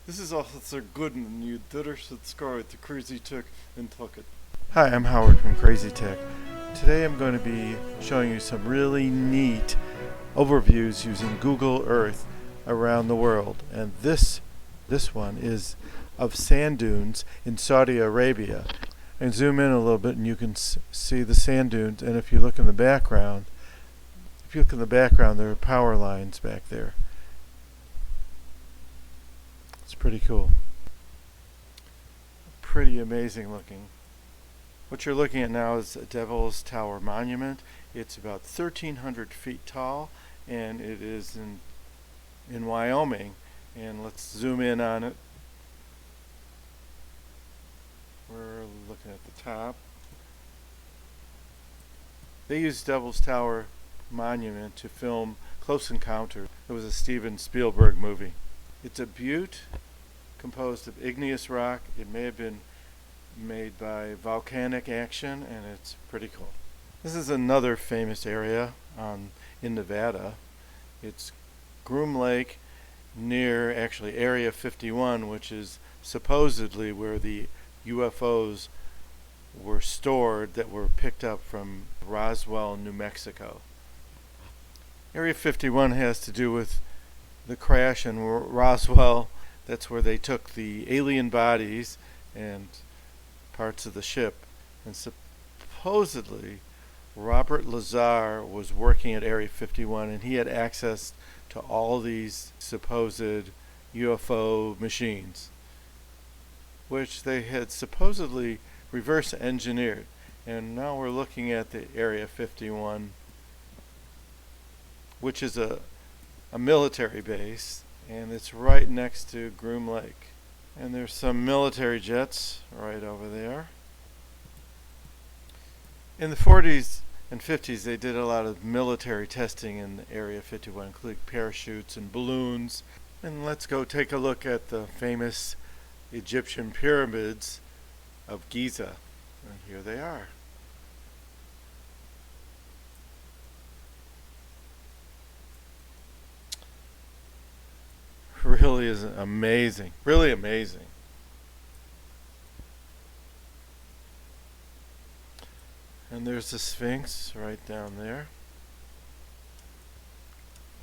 This is Officer Gooden. You didder should score it. The crazy took and took it. Hi, I'm Howard from Crazy Tech. Today I'm going to be showing you some really neat overviews using Google Earth around the world. And this one is of sand dunes in Saudi Arabia. And zoom in a little bit and you can see the sand dunes. And if you look in the background, there are power lines back there. It's pretty cool. Pretty amazing looking. What you're looking at now is a Devil's Tower monument. It's about 1,300 feet tall, and it is in Wyoming. And let's zoom in on it. We're looking at the top. They used Devil's Tower monument to film Close Encounter. It was a Steven Spielberg movie. It's a butte composed of igneous rock. It may have been made by volcanic action, and it's pretty cool. This is another famous area in Nevada. It's Groom Lake near actually Area 51, which is supposedly where the UFOs were stored that were picked up from Roswell, New Mexico. Area 51 has to do with the crash in Roswell. That's where they took the alien bodies and parts of the ship, and supposedly Robert Lazar was working at Area 51, and he had access to all these supposed UFO machines, which they had supposedly reverse engineered. And now we're looking at the Area 51, which is a military base, and it's right next to Groom Lake. And there's some military jets right over there. In the 40s and 50s, they did a lot of military testing in Area 51, including parachutes and balloons. And let's go take a look at the famous Egyptian pyramids of Giza. And here they are. Really is amazing. Really amazing. And there's the Sphinx right down there.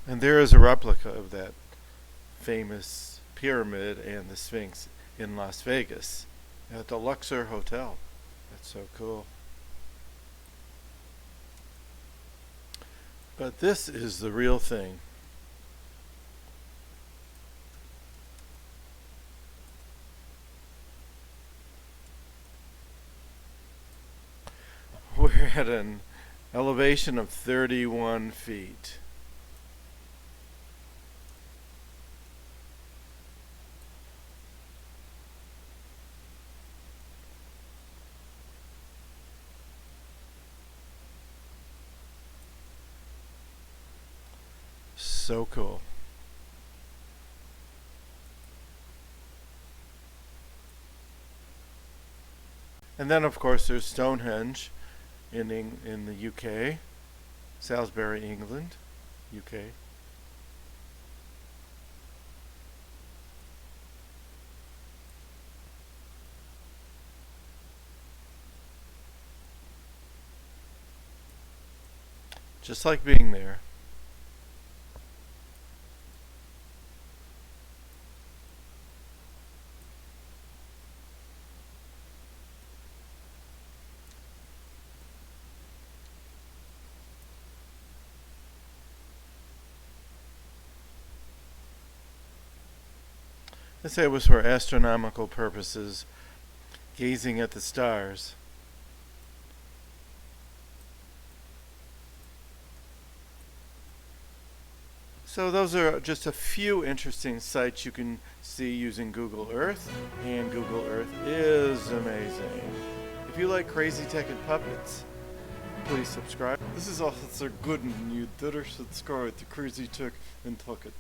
And there is a replica of that famous pyramid and the Sphinx in Las Vegas at the Luxor Hotel. That's so cool. But this is the real thing. We're at an elevation of 31 feet. So cool. And then of course there's Stonehenge in the UK, Salisbury, England, UK. Just like being there. They say it was for astronomical purposes, gazing at the stars. So those are just a few interesting sites you can see using Google Earth, and Google Earth is amazing. If you like crazy tech and puppets, please subscribe. This is Officer Gooden. You didder should score it. The crazy took and took it.